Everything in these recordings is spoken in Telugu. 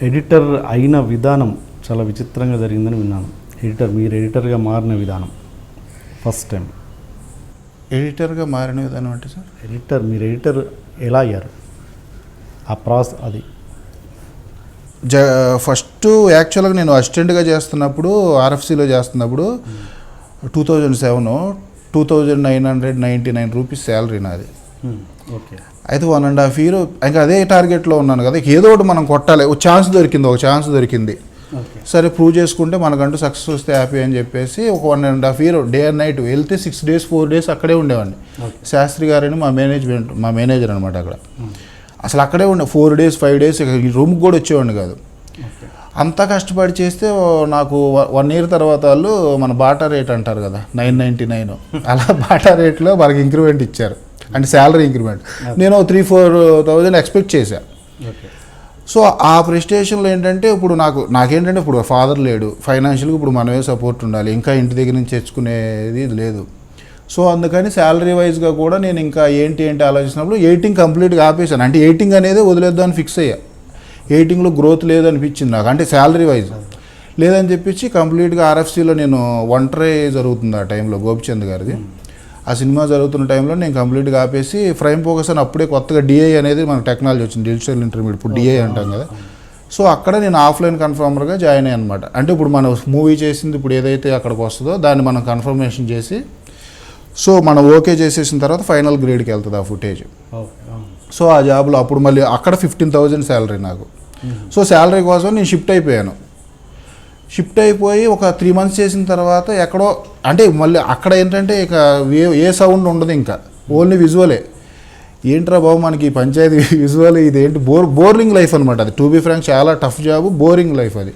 ఎడిటర్ అయిన విధానం చాలా విచిత్రంగా జరిగిందని విన్నాను. మీరు ఎడిటర్గా మారిన విధానం ఫస్ట్ టైం. ఎడిటర్గా మారిన విధానం అంటే సార్ మీరు ఎడిటర్ ఎలా అయ్యారు, ఆ ప్రాసెస్ అది? ఫస్ట్ యాక్చువల్గా నేను అసిస్టెంట్గా చేస్తున్నప్పుడు ఆర్ఎఫ్సిలో చేస్తున్నప్పుడు 2007 $2,999 రూపీస్ శాలరీ నాది. ఓకే. అయితే 1.5 year ఇంకా అదే టార్గెట్లో ఉన్నాను కదా, ఏదో ఒకటి మనం కొట్టాలి. ఒక ఛాన్స్ దొరికింది. సరే ప్రూవ్ చేసుకుంటే మనకంటూ సక్సెస్ వస్తే హ్యాపీ అని చెప్పేసి ఒక 1.5 year డే అండ్ నైట్ వెళ్తే 6 days 4 days అక్కడే ఉండేవాడిని. శాస్త్రి గారని మా మేనేజర్ అనమాట అక్కడ. అసలు అక్కడే ఉండే 4 days 5 days రూమ్కి కూడా వచ్చేవాడిని కాదు. అంతా కష్టపడి చేస్తే నాకు 1 year తర్వాత వాళ్ళు మన బాటా రేట్ అంటారు కదా 999 అలా బాటా రేట్లో మనకి ఇంక్రిమెంట్ ఇచ్చారు, అంటే శాలరీ ఇంక్రిమెంట్. నేను 3-4,000 ఎక్స్పెక్ట్ చేశాను. సో ఆ ప్రెస్టేషన్లో ఏంటంటే ఇప్పుడు నాకేంటంటే ఇప్పుడు ఫాదర్ లేడు, ఫైనాన్షియల్గా ఇప్పుడు మనమే సపోర్ట్ ఉండాలి, ఇంకా ఇంటి దగ్గర నుంచి తెచ్చుకునేది లేదు. సో అందుకని శాలరీ వైజ్గా కూడా నేను ఇంకా ఏంటి ఆలోచించినప్పుడు ఎడిటింగ్ కంప్లీట్గా ఆపేశాను. అంటే ఎడిటింగ్ అనేది వదిలేద్దామని ఫిక్స్ అయ్యా. ఎడిటింగ్లో గ్రోత్ లేదనిపించింది నాకు, అంటే శాలరీ వైజ్ లేదని చెప్పించి కంప్లీట్గా ఆర్ఎఫ్సీలో నేను ఒంటరి జరుగుతుంది ఆ టైంలో, గోపిచంద్ గారిది ఆ సినిమా జరుగుతున్న టైంలో నేను కంప్లీట్గా ఆపేసి ఫ్రైమ్ ఫోకస్ అని అప్పుడే కొత్తగా డిఐ అనేది మనకు టెక్నాలజీ వచ్చింది, డిజిటల్ ఇంటర్మీడియట్, ఇప్పుడు డిఐ అంటాం కదా. సో అక్కడ నేను ఆఫ్లైన్ కన్ఫర్మర్గా జాయిన్ అయ్యాను అనమాట. అంటే ఇప్పుడు మనం మూవీ చేసింది ఇప్పుడు ఏదైతే అక్కడికి వస్తుందో దాన్ని మనం కన్ఫర్మేషన్ చేసి, సో మనం ఓకే చేసేసిన తర్వాత ఫైనల్ గ్రేడ్కి వెళ్తుంది ఆ ఫుటేజ్. సో ఆ జాబ్లో అప్పుడు మళ్ళీ అక్కడ 15,000 శాలరీ నాకు. సో శాలరీ కోసం నేను షిఫ్ట్ అయిపోయి ఒక 3 months చేసిన తర్వాత ఎక్కడో, అంటే మళ్ళీ అక్కడ ఏంటంటే ఇక ఏ సౌండ్ ఉండదు, ఇంకా ఓన్లీ విజువలే. ఏంట్రా బాబు మనకి పంచాయతీ విజువల్, ఇదేంటి బోరింగ్ లైఫ్ అనమాట అది. టు బీ ఫ్రాంక్ చాలా టఫ్ జాబ్, బోరింగ్ లైఫ్ అది.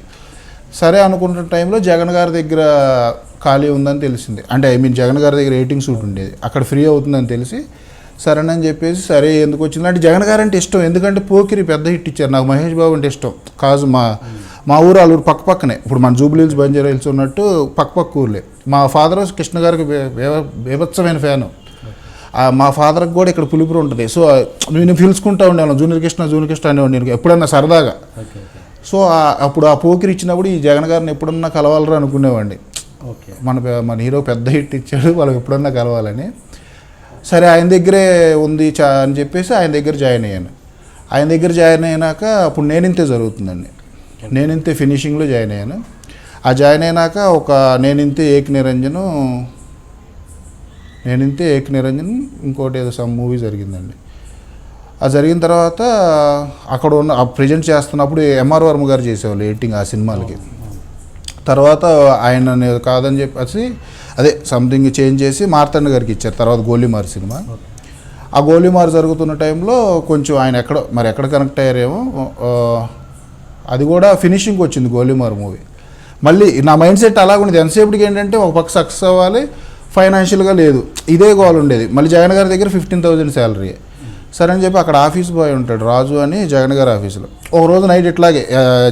సరే అనుకుంటున్న టైంలో జగన్ గారి దగ్గర ఖాళీ ఉందని తెలిసింది, అంటే జగన్ గారి దగ్గర ఎడిటింగ్ షూట్ ఉండేది, అక్కడ ఫ్రీ అవుతుందని తెలిసి సరేనని చెప్పేసి సరే ఎందుకు వచ్చింది అంటే జగన్ గారు అంటే ఇష్టం, ఎందుకంటే పోకిరి పెద్ద హిట్ ఇచ్చారు. నాకు మహేష్ బాబు అంటే ఇష్టం కాదు, మా ఊరు వాళ్ళ ఊరు పక్కనే, ఇప్పుడు మన జూబ్లీ హిల్స్ బంజారా హిల్స్ ఉన్నట్టు పక్క ఊర్లే. మా ఫాదర్ కృష్ణ గారికి బీభత్సమైన ఫ్యాను. మా ఫాదర్కి కూడా ఇక్కడ పులిపురు ఉంటుంది. సో నేను పిలుచుకుంటా ఉండేవాళ్ళం జూనియర్ కృష్ణ అనేవాడు నేను ఎప్పుడన్నా సరదాగా. సో అప్పుడు ఆ పోకిరి ఇచ్చినప్పుడు ఈ జగన్ గారిని ఎప్పుడన్నా కలవాలరా అనుకునేవాడిని. మన హీరో పెద్ద హిట్ ఇచ్చాడు, వాళ్ళకి ఎప్పుడన్నా కలవాలని. సరే ఆయన దగ్గరే ఉంది అని చెప్పేసి ఆయన దగ్గర జాయిన్ అయ్యాను. ఆయన దగ్గర జాయిన్ అయినాక అప్పుడు నేనింతే జరుగుతుందండి, నేనింతే ఫినిషింగ్లో జాయిన్ అయ్యాను. ఆ జాయిన్ అయినాక ఒక నేనింతే ఏక్ నిరంజన్ ఇంకోటి ఏదో సమ్ మూవీ జరిగిందండి. అది జరిగిన తర్వాత అక్కడ ఉన్న ప్రజెంట్ చేస్తున్నప్పుడు ఎంఆర్ వర్మ గారు చేసేవాళ్ళు ఎడిటింగ్ ఆ సినిమాలకి. తర్వాత ఆయన కాదని చెప్పేసి అదే సంథింగ్ చేంజ్ చేసి మార్తండ గారికి ఇచ్చారు. తర్వాత గోలీమార్ సినిమా, ఆ గోలీమార్ జరుగుతున్న టైంలో కొంచెం ఆయన ఎక్కడ కనెక్ట్ అయ్యారేమో, అది కూడా ఫినిషింగ్కి వచ్చింది గోలీమార్ మూవీ. మళ్ళీ నా మైండ్ సెట్ అలాగుండేది, ఎంతసేపటికి ఏంటంటే ఒక పక్క సక్సెస్ అవ్వాలి, ఫైనాన్షియల్గా లేదు, ఇదే గోల్ ఉండేది. మళ్ళీ జగన్ గారి దగ్గర 15,000 శాలరీ. సరే అని చెప్పి అక్కడ ఆఫీస్ బాయ్ ఉంటాడు రాజు అని జగన్ గారి ఆఫీసులో. ఒక రోజు నైట్ ఇట్లాగే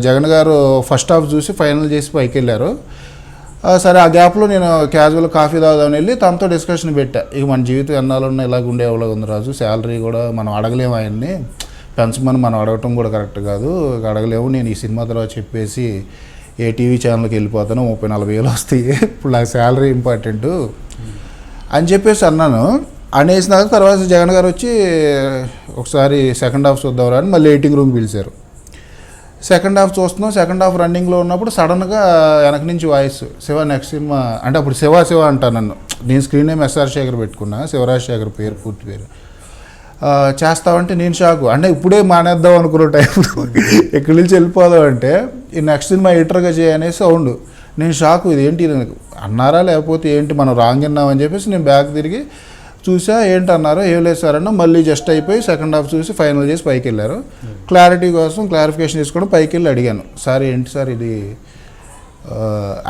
జగన్ గారు ఫస్ట్ హాఫ్ చూసి ఫైనల్ చేసి పైకి వెళ్ళారు. సరే ఆ గ్యాప్లో నేను క్యాజువల్ కాఫీ తాగుదామని వెళ్ళి తనతో డిస్కషన్ పెట్టా, ఇక మన జీవితం ఎన్నాళ్ళున్నా ఇలాగ ఉండేవాళ్ళగా ఉంది రాజు, శాలరీ కూడా మనం అడగలేము, ఆయన్ని పెంచమని మనం అడగటం కూడా కరెక్ట్ కాదు, అడగలేము. నేను ఈ సినిమా తర్వాత చెప్పేసి ఏ టీవీ ఛానల్కి వెళ్ళిపోతాను, 30-40 వేలు వస్తాయి, ఇప్పుడు నాకు శాలరీ ఇంపార్టెంటు అని చెప్పేసి అన్నాను. అనేసిన తర్వాత జగన్ గారు వచ్చి ఒకసారి సెకండ్ హాఫ్ చూద్దాం అని మళ్ళీ ఎడిటింగ్ రూమ్కి పిలిచారు. సెకండ్ హాఫ్ చూస్తున్నాం, సెకండ్ హాఫ్ రన్నింగ్లో ఉన్నప్పుడు సడన్గా వెనక నుంచి వాయిస్, శివ నెక్స్ట్ సినిమా అంటే అప్పుడు శివ అంటా నన్ను, నేను స్క్రీన్ నేమ్ ఎస్ఆర్ శేఖర్ పెట్టుకున్నా, శివరాజ్ శేఖర్ పూర్తి పేరు. చేస్తామంటే నేను షాకు, అంటే ఇప్పుడే మానేద్దాం అనుకున్న టైంలో ఎక్కడి నుంచి వెళ్ళిపోదాం అంటే ఈ నెక్స్ట్ సినిమా ఎడిటర్గా చేయనేసి సౌండ్. నేను షాకు, ఇది ఏంటి అన్నారా లేకపోతే ఏంటి మనం రాంగ్ విన్నామని చెప్పేసి నేను బ్యాక్ తిరిగి చూసా, ఏంటన్నారో ఏం లేదు సార్ అన్న. మళ్ళీ జస్ట్ అయిపోయి సెకండ్ హాఫ్ చూసి ఫైనల్ చేసి పైకి వెళ్ళారు. క్లారిటీ కోసం క్లారిఫికేషన్ తీసుకోవడం పైకి వెళ్ళి అడిగాను, సార్ ఏంటి సార్ ఇది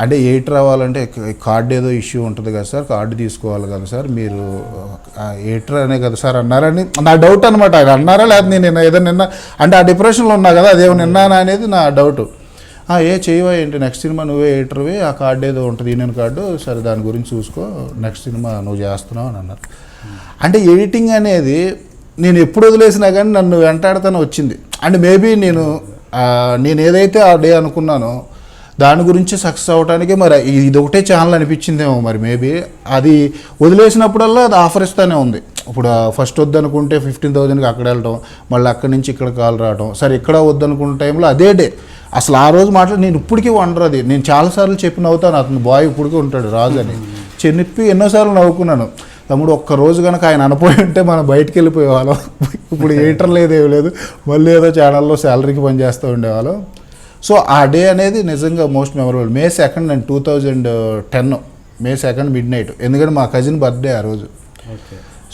అంటే ఎయిట్ రావాలంటే కార్డు ఏదో ఇష్యూ ఉంటుంది కదా సార్, కార్డు తీసుకోవాలి కదా సార్, మీరు ఎయిటర్ అనే కదా సార్ అన్నారని నా డౌట్ అనమాట. ఆయన అన్నారా లేదా నేను ఏదో నిన్న అంటే ఆ డిప్రెషన్లో ఉన్నా కదా, అదేమో నిన్నానా అనేది నా డౌట్. చేయవా ఏంటి నెక్స్ట్ సినిమా నువ్వే ఎడిటర్వి, ఆ కార్డు ఏదో ఉంటుంది యూనియన్ కార్డు, సరే దాని గురించి చూసుకో, నెక్స్ట్ సినిమా నువ్వు చేస్తున్నావు అని అన్నారు. అంటే ఎడిటింగ్ అనేది నేను ఎప్పుడు వదిలేసినా కానీ నన్ను వెంటాడుతూనే వచ్చింది. అంటే మేబీ నేను నేను ఏదైతే ఆ డే అనుకున్నానో దాని గురించి సక్సెస్ అవ్వడానికి మరి ఇది ఒకటే ఛానల్ అనిపించిందేమో మరి మేబీ. అది వదిలేసినప్పుడల్లా అది ఆఫర్ ఇస్తూనే ఉంది. ఇప్పుడు ఫస్ట్ వద్దనుకుంటే 15,000కి అక్కడ వెళ్ళటం, మళ్ళీ అక్కడి నుంచి ఇక్కడ కాల్ రావటం, సరే ఇక్కడ వద్దనుకున్న టైంలో అదే డే అసలు ఆ రోజు మాట్లాడి నేను ఇప్పటికీ వండరు. అది నేను చాలాసార్లు చెప్పి నవ్వుతాను, అతను బాయ్ ఇప్పటికీ ఉంటాడు రాజు అని చెప్పి ఎన్నోసార్లు నవ్వుకున్నాను. తమ్ముడు ఒక్కరోజు కనుక ఆయన అనపోయి ఉంటే మనం బయటికి వెళ్ళిపోయేవాళ్ళం. ఇప్పుడు ఎడిటర్ లేదు ఏమి లేదు, మళ్ళీ ఏదో ఛానల్లో శాలరీకి పనిచేస్తూ ఉండేవాళ్ళం. సో ఆ డే అనేది నిజంగా most memorable. May 2 and 2010 May 2 midnight, ఎందుకంటే మా కజిన్ బర్త్డే ఆ రోజు.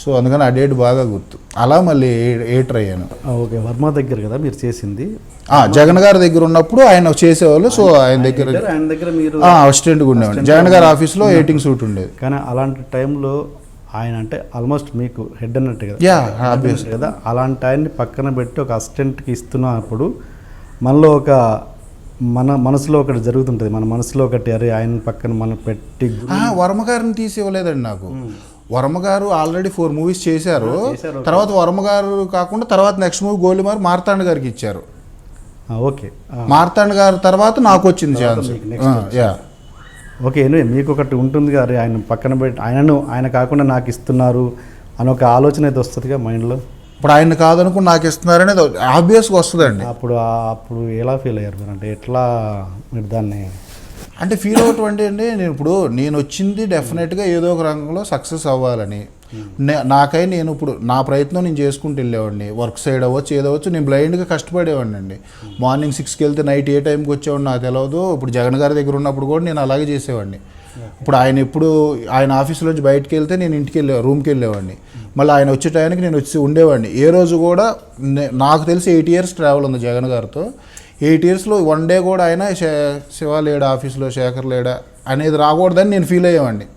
సో అందుకని ఆ డేట్ బాగా గుర్తు. అలా మళ్ళీ ఎడిటర్ అయ్యాను. ఓకే, వర్మ దగ్గర కదా మీరు చేసింది? జగన్ గారి దగ్గర ఉన్నప్పుడు ఆయన చేసేవాళ్ళు. సో ఆయన దగ్గర మీరు అసిస్టెంట్గా ఉండేవాడు. జగన్ గారి ఆఫీస్లో ఎడిటింగ్ సూట్ ఉండేది. కానీ అలాంటి టైంలో ఆయన అంటే ఆల్మోస్ట్ మీకు హెడ్ అన్నట్టు కదా. ఆబ్వియస్ కదా. అలాంటి ఆయన్ని పక్కన పెట్టి ఒక అసిస్టెంట్కి ఇస్తున్నప్పుడు మనలో మన మనసులో ఒకటి జరుగుతుంటుంది. మన మనసులో ఒకటి అరే ఆయన పక్కన మనం పెట్టి వర్మ గారిని తీసి ఇవ్వలేదండి నాకు. వర్మ గారు ఆల్రెడీ 4 మూవీస్ చేశారు. తర్వాత వర్మ గారు కాకుండా తర్వాత నెక్స్ట్ మూవీ గోలిమార్ మార్తాండ్ గారికి ఇచ్చారు. ఓకే, మార్తాండ్ గారి తర్వాత నాకు వచ్చింది ఛాన్స్. ఓకే, మీకు ఒకటి ఉంటుంది కదా, ఆయన పక్కన పెట్టి ఆయన కాకుండా నాకు ఇస్తున్నారు అని ఒక ఆలోచన అయితే వస్తుందిగా మైండ్లో. ఇప్పుడు ఆయన కాదనుకుని నాకు ఇస్తున్నారనేది ఆబ్వియస్గా వస్తుందండి. అప్పుడు ఎలా ఫీల్ అయ్యారు మీరు? అంటే ఎట్లా మీరు దాన్ని అంటే ఫీల్ అవ్వటం అండి, నేను వచ్చింది డెఫినెట్గా ఏదో ఒక రంగంలో సక్సెస్ అవ్వాలని. నేను ఇప్పుడు నా ప్రయత్నం నేను చేసుకుంటూ వెళ్ళేవాడిని. వర్క్ సైడ్ అవ్వచ్చు, ఏదవచ్చు, నేను బ్లైండ్గా కష్టపడేవాడిని అండి. మార్నింగ్ 6కి వెళ్తే నైట్ ఏ టైంకి వచ్చేవాడిని నాకు తెలియదు. ఇప్పుడు జగన్ గారి దగ్గర ఉన్నప్పుడు కూడా నేను అలాగే చేసేవాడిని. ఇప్పుడు ఆయన ఆఫీసులోంచి బయటకు వెళ్తే నేను ఇంటికి రూమ్కి వెళ్ళేవాడిని. మళ్ళీ ఆయన వచ్చే టైంకి నేను వచ్చి ఉండేవాడిని. ఏ రోజు కూడా నాకు తెలిసి 8 years ట్రావెల్ ఉంది జగన్ గారితో. 8 yearsలో 1 day కూడా ఆయన శివ లేడా ఆఫీస్లో, శేఖర్ లేడా అనేది రాకూడదని నేను ఫీల్ అయ్యేవాడిని.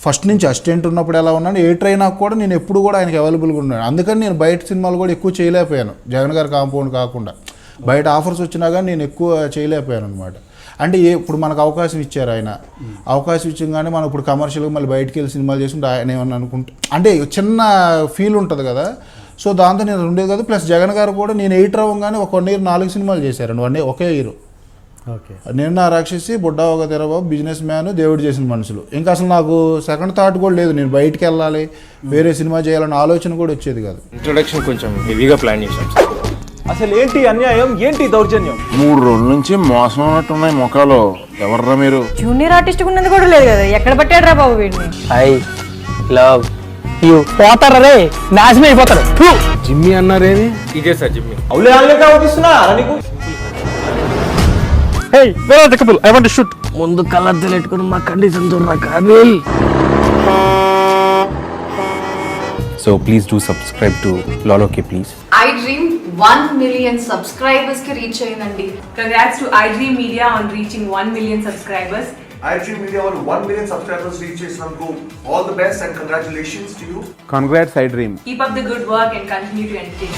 ఫస్ట్ నుంచి అసిస్టెంట్ ఉన్నప్పుడు ఎలా ఉన్నాను, ఎడిటర్ అయినా కూడా నేను ఎప్పుడు కూడా ఆయనకి అవైలబుల్గా ఉన్నాను. అందుకని నేను బయట సినిమాలు కూడా ఎక్కువ చేయలేకపోయాను. జగన్ గారి కాంపౌండ్ కాకుండా బయట ఆఫర్స్ వచ్చినా కానీ నేను ఎక్కువ చేయలేకపోయాను అనమాట. అంటే ఇప్పుడు మనకు అవకాశం ఇచ్చారు ఆయన. అవకాశం ఇచ్చగానే మనం ఇప్పుడు కమర్షియల్గా మళ్ళీ బయటికి వెళ్ళి సినిమాలు చేసుకుంటే ఆయన ఏమన్నా అనుకుంటే అంటే చిన్న ఫీల్ ఉంటుంది కదా. సో దాంతో నేను ఉండేది కదా. ప్లస్ జగన్ గారు కూడా నేను ఎడిటర్ అవ్వగానే ఒక 1 year 4 సినిమాలు చేశారండి. ఒకే ఇయర్. ఓకే, నేను నా రాక్షసి, బుడ్డా ఒక తెరబాబు, బిజినెస్ మ్యాన్, దేవుడు చేసిన మనుషులు. ఇంకా అసలు నాకు సెకండ్ థాట్ కూడా లేదు. నేను బయటికి వెళ్ళాలి, వేరే సినిమా చేయాలన్న ఆలోచన కూడా వచ్చేది కాదు. ఇంట్రొడక్షన్ కొంచెం హెవీగా ప్లాన్ చేశాం. అసలు ఏంటి అన్యాయం, ఏంటి దౌర్జన్యం? 3 రోజుల నుంచి మోసం ఉన్నట్టున్నాయి మొఖాలు. ఎవర్రా మీరు? జూనియర్ ఆర్టిస్ట్ ఉన్నది కూడా లేదు కదా, ఎక్కడ పట్టాడు రా బాబు వీడిని? I love you. పోతారా రే, నాశనం అయిపోతారు. జిమ్మి అన్నారేమి? ఇదే సార్ జిమ్మి. అవులే ఆన్లైన్ అవుతున్నా నీకు. Hey where are the couple, I want to shoot. ముందు కలర్ తెలెట్టుకుని మా కండిషన్ చూడరా కానీ. So please do subscribe to Loloke, please. iDream 1 million subscribers ki reach ayindandi. Congrats to iDream Media on reaching 1 million subscribers. iDream Media on 1 million subscribers reach chesinanduku all the best and congratulations to you. Congrats, iDream. Keep up the good work and continue to entertain.